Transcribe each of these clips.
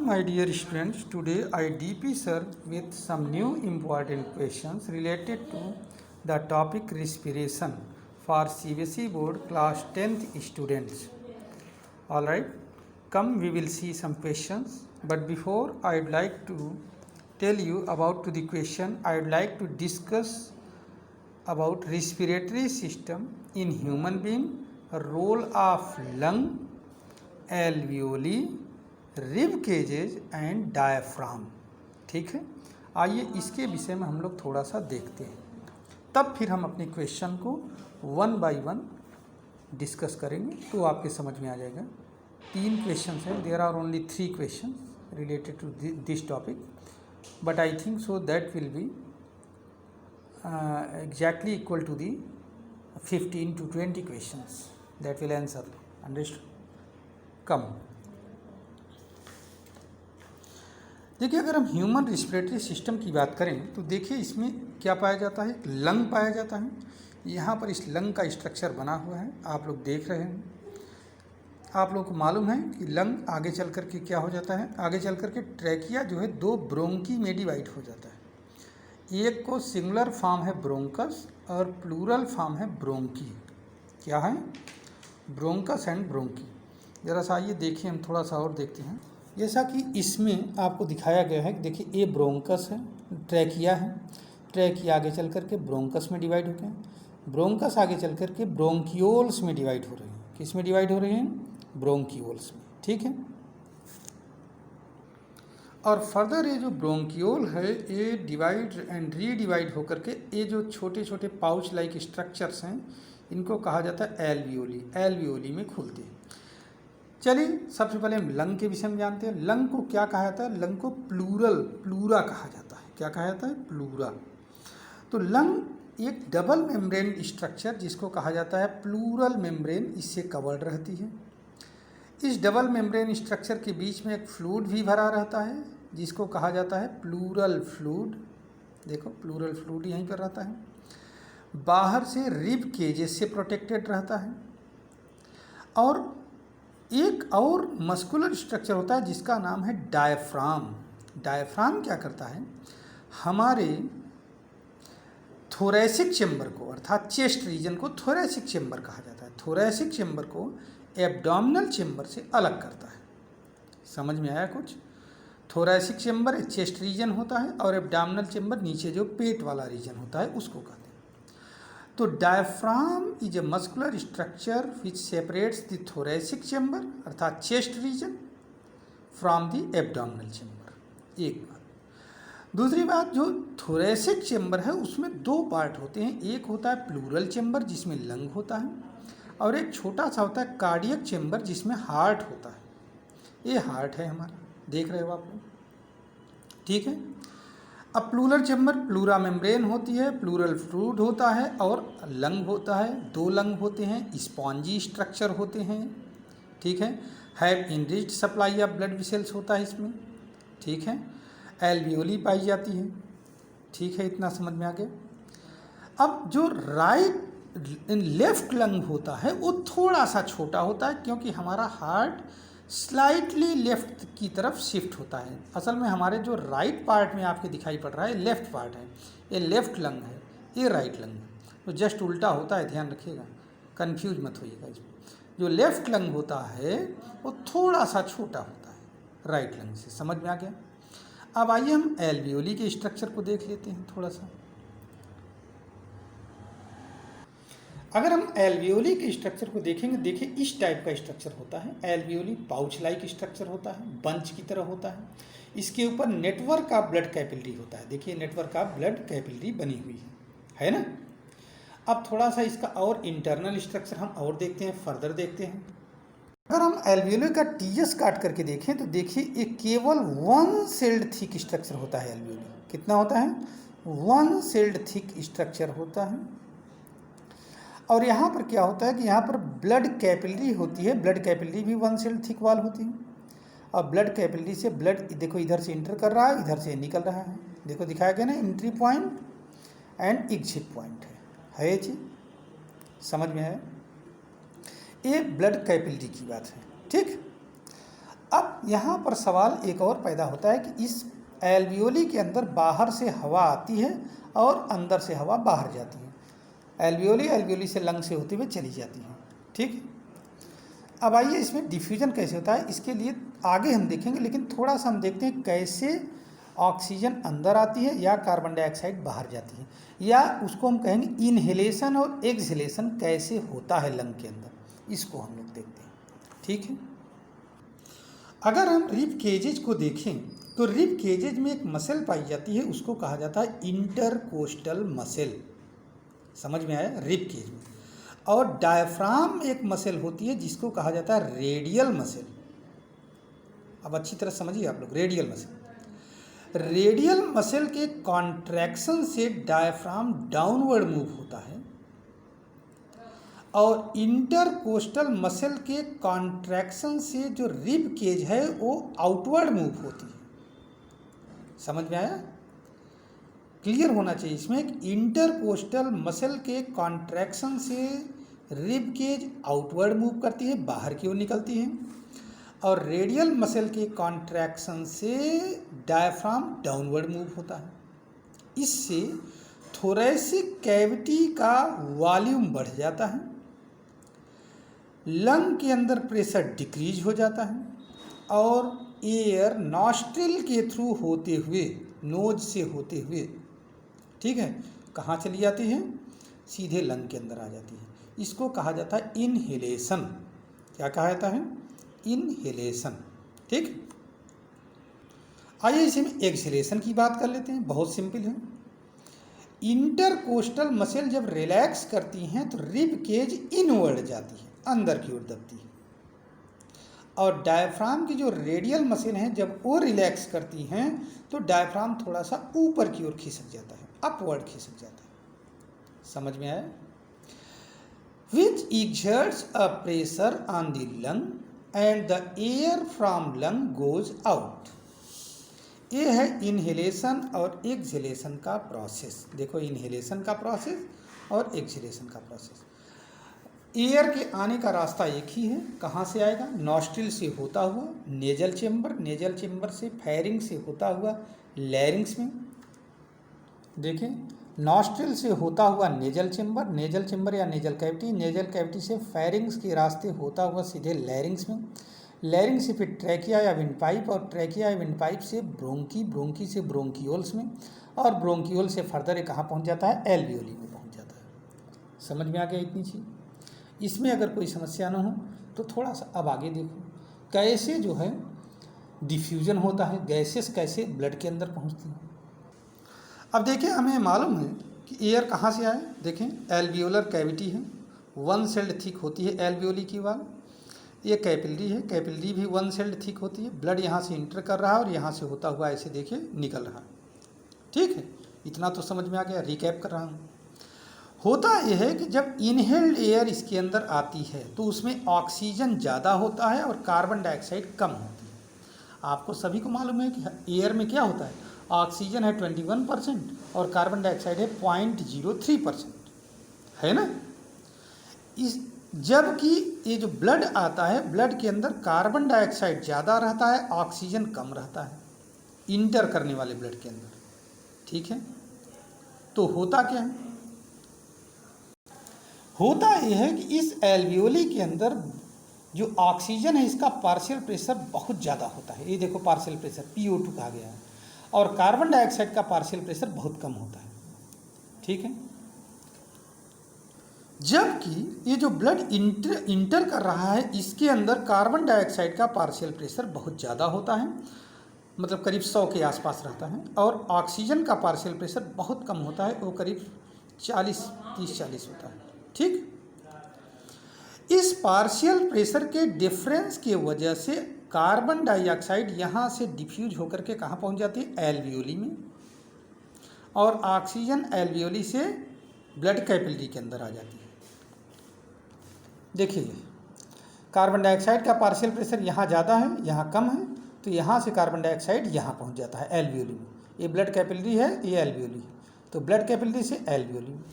my dear students, today I DP sir with some new important questions related to the topic respiration for CBSE board class 10th students. Alright, come we will see some questions, but before I would like to tell you about to the question, I would like to discuss about respiratory system in human being, role of lung, alveoli, rib cages and diaphragm. ठीक है, आइए इसके विषय में हम लोग थोड़ा सा देखते हैं, तब फिर हम अपने क्वेश्चन को वन बाय वन डिस्कस करेंगे तो आपके समझ में आ जाएगा। 3 क्वेश्चन हैं, there are only 3 question related to this topic, but I think so that will be exactly equal to the 15 to 20 questions that will answer. Understood? Come देखिए, अगर हम ह्यूमन रिस्पिरेटरी सिस्टम की बात करें तो देखिए इसमें क्या पाया जाता है, लंग पाया जाता है। यहाँ पर इस लंग का स्ट्रक्चर बना हुआ है, आप लोग देख रहे हैं। आप लोगों को मालूम है कि लंग आगे चल कर के क्या हो जाता है, आगे चल कर के ट्रैकिया जो है 2 ब्रोंकी में डिवाइड हो जाता है। एक को सिंगुलर फॉर्म है ब्रोंकस और प्लूरल फॉर्म है ब्रोंकी। क्या है, ब्रोंकस एंड ब्रोंकी। ज़रा सा आइए देखिए, हम थोड़ा सा और देखते हैं। जैसा कि इसमें आपको दिखाया गया है कि देखिए ये ब्रोंकस है, ट्रैकिया है, ट्रैकिया आगे चल कर के ब्रोंकस में डिवाइड होते हैं, ब्रोंकस आगे चल कर के ब्रोंकियोल्स में डिवाइड हो रहे हैं। किस में डिवाइड हो रहे हैं, ब्रोंकियोल्स में। ठीक है, और फर्दर ये जो ब्रोंकियोल है ये डिवाइड एंड रीडिवाइड होकर के ये जो छोटे छोटे पाउच लाइक स्ट्रक्चर्स हैं इनको कहा जाता है एल्वियोली। एल्वियोली में खुलते हैं। चलिए सबसे पहले हम लंग के विषय में जानते हैं। लंग को क्या कहा जाता है, लंग को प्लूरा कहा जाता है। क्या कहा जाता है, प्लूरा। तो लंग एक डबल मेम्ब्रेन स्ट्रक्चर जिसको कहा जाता है प्लूरल मेम्ब्रेन, इससे कवर्ड रहती है। इस डबल मेम्ब्रेन स्ट्रक्चर के बीच में एक फ्लूइड भी भरा रहता है जिसको कहा जाता है प्लूरल फ्लूइड। देखो प्लूरल फ्लूइड यहीं पर रहता है। बाहर से रिब केजेस से प्रोटेक्टेड रहता है। और एक और मस्कुलर स्ट्रक्चर होता है जिसका नाम है डायफ्राम। डायफ्राम क्या करता है, हमारे थोरैसिक चेंबर को अर्थात चेस्ट रीजन को थोरैसिक चेंबर कहा जाता है। थोरैसिक चेंबर को एब्डोमिनल चेंबर से अलग करता है। समझ में आया कुछ? थोरैसिक चेंबर चेस्ट रीजन होता है और एब्डोमिनल चेंबर नीचे जो पेट वाला रीजन होता है उसको कहते हैं। तो diaphragm is a muscular structure which separates the thoracic chamber अर्थात chest region from the abdominal chamber. एक बात। दूसरी बात, जो थोरैसिक चेंबर है उसमें 2 पार्ट होते हैं। एक होता है प्लूरल चेंबर जिसमें लंग होता है, और एक छोटा सा होता है कार्डियक चेंबर जिसमें हार्ट होता है। ये हार्ट है हमारा, देख रहे हो आप लोग। ठीक है, अब प्लूरल चेंबर प्लूरा मेम्ब्रेन होती है, प्लूरल फ्लूइड होता है और लंग होता है। 2 लंग होते हैं, स्पॉन्जी स्ट्रक्चर होते हैं। ठीक है, have enriched supply of blood vessels होता है इसमें। ठीक है, एल्वियोली पाई जाती है। ठीक है, इतना समझ में आ गया। अब जो लेफ्ट लंग होता है वो थोड़ा सा छोटा होता है क्योंकि हमारा हार्ट स्लाइटली लेफ्ट की तरफ शिफ्ट होता है। असल में हमारे जो राइट पार्ट में आपके दिखाई पड़ रहा है लेफ्ट पार्ट है, ये लेफ्ट लंग है, ये राइट लंग है। तो जस्ट उल्टा होता है, ध्यान रखिएगा, कंफ्यूज मत होइएगा इसमें। जो लेफ्ट लंग होता है वो थोड़ा सा छोटा होता है राइट लंग से। समझ में आ गया? अब आइए हम एल्वियोली के स्ट्रक्चर को देख लेते हैं थोड़ा सा। अगर हम एल्वियोली के स्ट्रक्चर को देखेंगे, देखिए इस टाइप का स्ट्रक्चर होता है। एल्वियोली पाउच लाइक स्ट्रक्चर होता है, बंच की तरह होता है। इसके ऊपर नेटवर्क ऑफ ब्लड कैपिलरी होता है। देखिए नेटवर्क ऑफ ब्लड कैपिलरी बनी हुई है ना। अब थोड़ा सा इसका और इंटरनल स्ट्रक्चर हम और देखते हैं, फर्दर देखते हैं। अगर हम एल्वियोली का टीएस काट करके देखें तो देखिए ये केवल 1 सेल्ड थिक स्ट्रक्चर होता है। एल्वियोली कितना होता है, 1 सेल्ड थिक स्ट्रक्चर होता है। और यहाँ पर क्या होता है कि यहाँ पर ब्लड कैपिलरी होती है। ब्लड कैपिलरी भी 1 सेल्ड थिक वॉल होती है। और ब्लड कैपिलरी से ब्लड देखो इधर से इंटर कर रहा है, इधर से निकल रहा है। देखो दिखाया गया ना, entry point and exit point है ये चीज। समझ में है? ये ब्लड कैपिलरी की बात है। ठीक, अब यहाँ पर सवाल एक और पैदा होता है कि इस एल्वियोली के अंदर बाहर से हवा आती है और अंदर से हवा बाहर जाती है। एल्वियोली से लंग से होते हुए चली जाती है। ठीक। अब आइए इसमें डिफ्यूजन कैसे होता है, इसके लिए आगे हम देखेंगे, लेकिन थोड़ा सा हम देखते हैं कैसे ऑक्सीजन अंदर आती है या कार्बन डाइऑक्साइड बाहर जाती है, या उसको हम कहेंगे इनहेलेशन और एक्सहेलेशन कैसे होता है लंग के अंदर, इसको हम लोग देखते हैं। ठीक है। अगर हम रिब केजेज को देखें तो रिब केजेज में एक मसल पाई जाती है, उसको कहा जाता है इंटरकोस्टल मसल। समझ में आया? रिब केज में। और डायफ्राम एक मसल होती है जिसको कहा जाता है रेडियल मसल। अब अच्छी तरह समझिए आप लोग, रेडियल मसल। रेडियल मसल के कॉन्ट्रैक्शन से डायफ्राम डाउनवर्ड मूव होता है और इंटरकोस्टल मसल के कॉन्ट्रैक्शन से जो रिब केज है वो आउटवर्ड मूव होती है। समझ में आया? क्लियर होना चाहिए इसमें कि इंटरकोस्टल मसल के कॉन्ट्रैक्शन से रिब केज आउटवर्ड मूव करती है, बाहर की ओर निकलती है, और रेडियल मसल के कॉन्ट्रैक्शन से डायफ्राम डाउनवर्ड मूव होता है। इससे थोरैसिक कैविटी का वॉल्यूम बढ़ जाता है, लंग के अंदर प्रेशर डिक्रीज हो जाता है और एयर नॉस्ट्रिल के थ्रू होते हुए, नोज से होते हुए, ठीक है, कहाँ चली जाती है? सीधे लंग के अंदर आ जाती है। इसको कहा जाता है इनहेलेशन। क्या कहा जाता है? इनहेलेशन। ठीक। आइए इसी में एक्सहेलेशन की बात कर लेते हैं, बहुत सिंपल है। इंटरकोस्टल मसल जब रिलैक्स करती हैं तो रिब केज इनवर्ड जाती है, अंदर की ओर दबती है, और डायफ्राम की जो रेडियल मसल हैं जब वो रिलैक्स करती हैं तो डायफ्राम थोड़ा सा ऊपर की ओर खिसक जाता है, अपवर्ड खिसक जाता है। समझ में आया? विच exerts a pressure on the lung and the air from lung goes out। ये है इनहेलेशन और एक्सहेलेशन का प्रोसेस। देखो, इनहेलेशन का प्रोसेस और एक्सहेलेशन का प्रोसेस। एयर के आने का रास्ता एक ही है। कहाँ से आएगा? नॉस्ट्रिल से होता हुआ नेजल चेम्बर, नेजल चेम्बर से फेरिंग्स से होता हुआ लैरिंग्स में। देखें, नॉस्ट्रिल से होता हुआ नेजल चेम्बर, नेजल चेम्बर या नेजल कैविटी, नेजल कैविटी से फेरिंग्स के रास्ते होता हुआ सीधे लैरिंग्स में, लैरिंग से फिर ट्रैकिया या विंडपाइप, और ट्रैकिया या विंडपाइप से ब्रोंकी, ब्रोंकी से ब्रोंकियोल्स में, और ब्रोंकियोल से फर्दर कहाँ पहुँच जाता है? एल्वियोली में पहुँच जाता है। समझ में आ गया इतनी चीज़? इसमें अगर कोई समस्या ना हो तो थोड़ा सा अब आगे देखो कैसे जो है डिफ्यूजन होता है, गैसेस कैसे ब्लड के अंदर पहुंचती हैं। अब देखें, हमें मालूम है कि एयर कहाँ से आए। देखें, एल्वियोलर कैविटी है, वन सेल्ड थिक होती है एल्वियोली की वाल। ये कैपिलरी है, कैपिलरी भी वन सेल्ड थिक होती है। ब्लड यहाँ से इंटर कर रहा है और यहाँ से होता हुआ ऐसे देखिए निकल रहा है। ठीक है, इतना तो समझ में आ गया। रिकैप कर रहा हूँ। होता यह है कि जब इनहेल्ड एयर इसके अंदर आती है तो उसमें ऑक्सीजन ज़्यादा होता है और कार्बन डाइऑक्साइड कम होती है। आपको सभी को मालूम है कि एयर में क्या होता है? ऑक्सीजन है 21% और कार्बन डाइऑक्साइड है 0.03%, है ना। इस जबकि ये जो ब्लड आता है, ब्लड के अंदर कार्बन डाइऑक्साइड ज़्यादा रहता है, ऑक्सीजन कम रहता है इंटर करने वाले ब्लड के अंदर। ठीक है, तो होता क्या है? होता यह है कि इस एल्वियोली के अंदर जो ऑक्सीजन है इसका पार्शियल प्रेशर बहुत ज़्यादा होता है। ये देखो, पार्शियल प्रेशर PO2 कहा गया है, और कार्बन डाइऑक्साइड का पार्शियल प्रेशर बहुत कम होता है। ठीक है, जबकि ये जो ब्लड इंटर कर रहा है इसके अंदर कार्बन डाइऑक्साइड का पार्शियल प्रेशर बहुत ज़्यादा होता है, मतलब करीब 100 के आसपास रहता है, और ऑक्सीजन का पार्शियल प्रेशर बहुत कम होता है, वो करीब 30-40 होता है। ठीक, इस पार्शियल प्रेशर के डिफरेंस के वजह से कार्बन डाइऑक्साइड यहाँ से डिफ्यूज होकर के कहाँ पहुँच जाती है? एल्वियोली में, और ऑक्सीजन एल्वियोली से ब्लड कैपिलरी के अंदर आ जाती है। देखिए, कार्बन डाइऑक्साइड का पार्शियल प्रेशर यहाँ ज़्यादा है, यहाँ कम है, तो यहाँ से कार्बन डाइऑक्साइड यहाँ पहुँच जाता है एल्वियोली में। ये ब्लड कैपिलरी है, ये एल्वियोली है, तो ब्लड कैपिलरी से एल्वियोली में।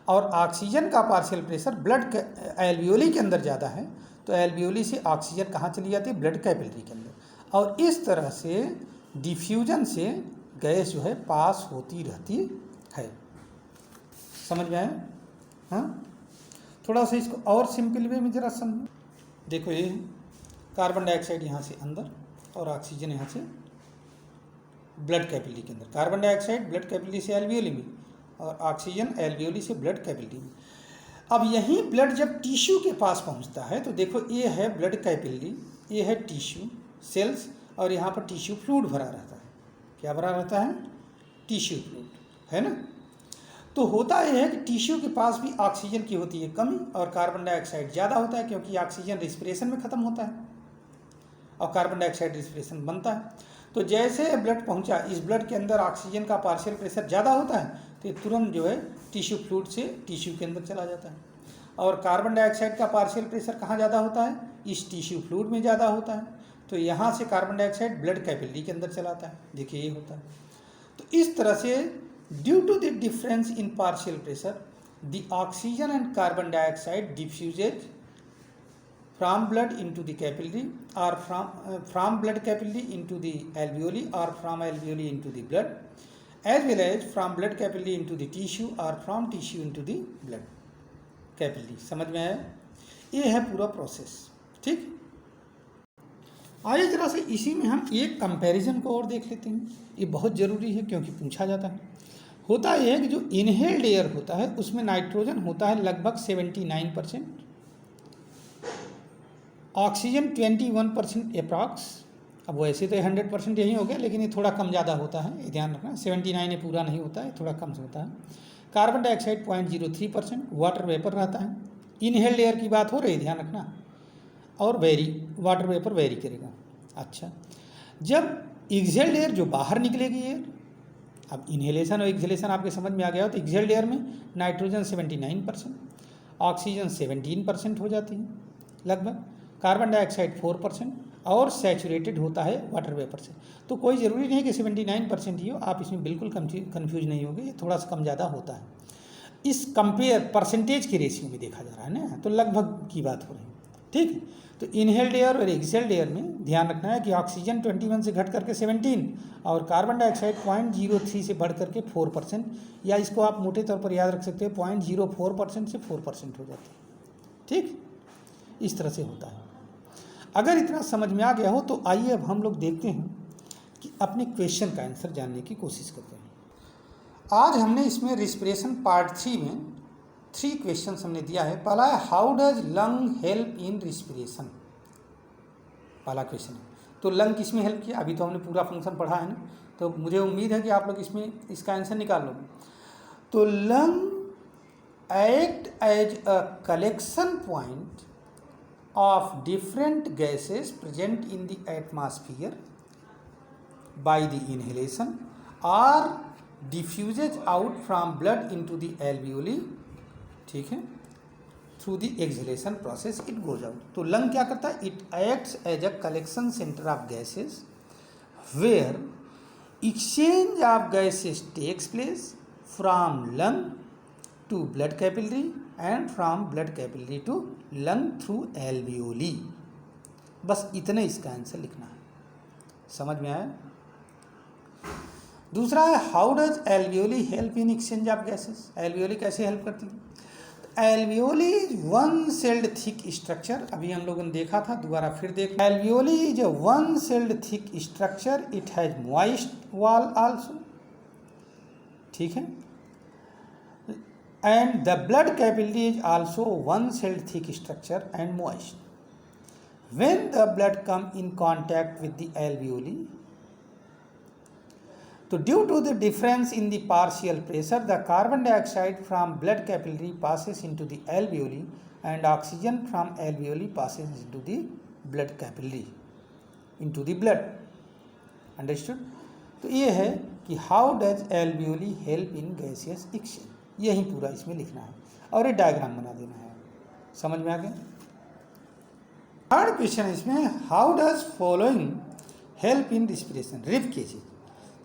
और ऑक्सीजन का पार्शियल प्रेशर ब्लड एल्वियोली के अंदर ज़्यादा है, तो एल्वियोली से ऑक्सीजन कहाँ चली जाती है? ब्लड कैपिलरी के अंदर। और इस तरह से डिफ्यूजन से गैस जो है पास होती रहती है। समझ में आया? हाँ, थोड़ा सा इसको और सिंपल वे में जरा समझो। देखो ये कार्बन डाइऑक्साइड यहाँ से अंदर और ऑक्सीजन यहाँ से ब्लड कैपिलरी के अंदर। कार्बन डाइऑक्साइड ब्लड कैपिलरी से एल्वियोली में और ऑक्सीजन एल्वियोली से ब्लड कैपिलरी में। अब यही ब्लड जब टिश्यू के पास पहुँचता है तो देखो ये है ब्लड कैपिलरी, ये है टिश्यू सेल्स और यहाँ पर टिश्यू फ्लूइड भरा रहता है। क्या भरा रहता है? टिश्यू फ्लूइड, है ना। तो होता यह है कि टिश्यू के पास भी ऑक्सीजन की होती है कमी और कार्बन डाइऑक्साइड ज़्यादा होता है, क्योंकि ऑक्सीजन रिस्पिरेशन में ख़त्म होता है और कार्बन डाइऑक्साइड रिस्पिरेशन बनता है। तो जैसे ब्लड पहुंचा, इस ब्लड के अंदर ऑक्सीजन का पार्शियल प्रेशर ज़्यादा होता है तो ये तुरंत जो है टिश्यू फ्लूइड से टिश्यू के अंदर चला जाता है। और कार्बन डाइऑक्साइड का पार्शियल प्रेशर कहाँ ज़्यादा होता है? इस टिश्यू फ्लूइड में ज़्यादा होता है। तो यहाँ से कार्बन डाइऑक्साइड ब्लड कैपिलरी के अंदर चलाता है। देखिए ये होता है। तो इस तरह से due to the difference in partial pressure the oxygen and carbon dioxide diffuses from blood into the capillary or from blood capillary into the alveoli or from alveoli into the blood, as well as from blood capillary into the tissue or from tissue into the blood capillary। समझ में आया? ये है पूरा process. ठीक, आइए जरा से इसी में हम एक कंपैरिजन को और देख लेते हैं। ये बहुत ज़रूरी है क्योंकि पूछा जाता है। होता यह है कि जो इनहेल्ड एयर होता है उसमें नाइट्रोजन होता है लगभग 79%, ऑक्सीजन 21% अप्रॉक्स। अब वैसे तो 100% यही हो गया, लेकिन ये थोड़ा कम ज़्यादा होता है, ये ध्यान रखना। 79 ये पूरा नहीं होता है, थोड़ा कम से होता है। कार्बन डाइऑक्साइड 0.03%, वाटर वेपर रहता है। इनहेल्ड एयर की बात हो रही है, ध्यान रखना। और वाटर वेपर वेरी करेगा। अच्छा, जब एक्सहेल्ड एयर जो बाहर निकलेगी एयर, अब इनहेलेशन और एक्सहेलेशन आपके समझ में आ गया हो, तो एक्सहेल्ड एयर में नाइट्रोजन 79%, ऑक्सीजन 17% हो जाती है लगभग, कार्बन डाइऑक्साइड 4% और सैचुरेटेड होता है वाटर वेपर से। तो कोई ज़रूरी नहीं कि 79% ही हो, आप इसमें बिल्कुल कंफ्यूज नहीं होगे, ये थोड़ा सा कम ज़्यादा होता है। इस कंपेयर परसेंटेज के रेशियो में देखा जा रहा है ना, तो लगभग की बात हो रही है। ठीक, तो इनहेल्ड एयर और एक्सहेल्ड एयर में ध्यान रखना है कि ऑक्सीजन 21 से घट करके 17 और कार्बन डाइऑक्साइड 0.03 से बढ़ करके 4%, या इसको आप मोटे तौर पर याद रख सकते हैं 0.04% से 4% हो जाती है। ठीक, इस तरह से होता है। अगर इतना समझ में आ गया हो तो आइए अब हम लोग देखते हैं कि अपने क्वेश्चन का आंसर जानने की कोशिश करते हैं। आज हमने इसमें रिस्पिरेशन पार्ट 3 में 3 क्वेश्चन हमने दिया है। पहला है how does lung help in respiration, पहला क्वेश्चन है। तो लंग किस में हेल्प किया? अभी तो हमने पूरा फंक्शन पढ़ा है ना, तो मुझे उम्मीद है कि आप लोग इसमें इसका आंसर निकाल लोगे। तो lung act as a collection point of different gases present in the atmosphere by the inhalation or diffuses out from blood into the alveoli, ठीक है, through the exhalation process it goes out। तो lung क्या करता है? It acts as a collection center of gases where exchange of gases takes place from lung to blood capillary and from blood capillary to lung through alveoli। बस इतने इसका answer लिखना है। समझ में आया? दूसरा है how does alveoli help in exchange of gases. Alveoli कैसे हेल्प करती है? Alveoli is one sailed thick structure, अभी हम लोगों ने देखा था, दोबारा फिर देख। Alveoli is a one sailed thick structure, it has moist wall also, ठीक है। And the blood capillary is also one-celled thick structure and moist. When the blood come in contact with the alveoli, so due to the difference in the partial pressure, the carbon dioxide from blood capillary passes into the alveoli and oxygen from alveoli passes into the blood capillary, into the blood. Understood? तो ये है कि how does alveoli help in gaseous exchange, यही पूरा इसमें लिखना है और ये डायग्राम बना देना है। समझ में आ गया? थर्ड क्वेश्चन है इसमें how does following help in respiration. Rib cages,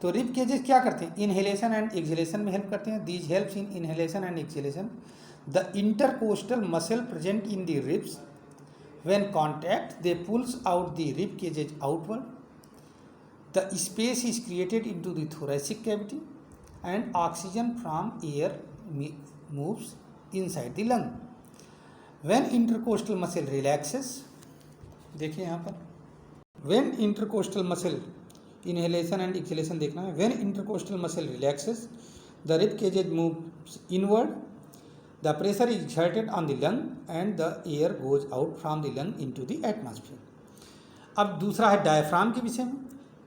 तो रिब केजेस क्या करते हैं? इनहेलेशन एंड एक्सहेलेशन में हेल्प करते हैं। These helps in inhalation and exhalation. The intercostal muscle present in the ribs when contact they pulls out the rib cages outward. The space is created into the thoracic cavity and oxygen from air moves inside the lung. When intercostal muscle relaxes, देखिए यहाँ पर, when intercostal muscle inhalation and exhalation देखना है. When intercostal muscle relaxes, the rib cage moves inward, the pressure is exerted on the lung and the air goes out from the lung into the atmosphere. अब दूसरा है diaphragm के विषय में.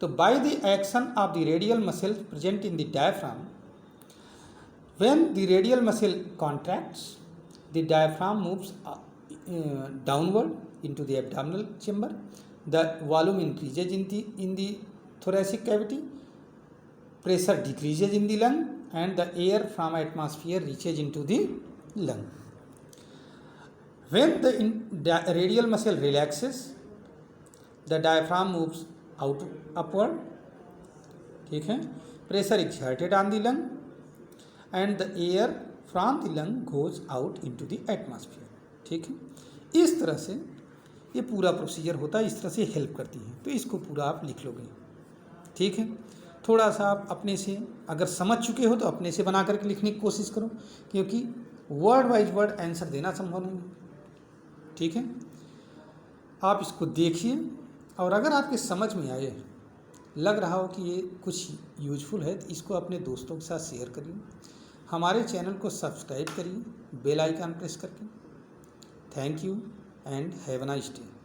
तो by the action of the radial muscle present in the diaphragm, when the radial muscle contracts, the diaphragm moves downward into the abdominal chamber. The volume increases in the thoracic cavity, pressure decreases in the lung, and the air from atmosphere reaches into the lung. When the radial muscle relaxes, the diaphragm moves upward, ठीक है, pressure exerted on the lung and the air from the lung goes out into the atmosphere, ठीक है. इस तरह से ये पूरा procedure होता है, इस तरह से हेल्प करती है. तो इसको पूरा आप लिख लोगे, ठीक है. थोड़ा सा आप अपने से अगर समझ चुके हो तो अपने से बना करके लिखने की कोशिश करो, क्योंकि वर्ड वाइज वर्ड आंसर देना संभव नहीं है, ठीक है. आप इसको देखिए और अगर आपके समझ में आए, लग रहा हो कि ये कुछ यूजफुल है, तो इसको अपने दोस्तों के साथ शेयर करिए. हमारे चैनल को सब्सक्राइब करिए बेल आइकन प्रेस करके. Thank you and have a nice day.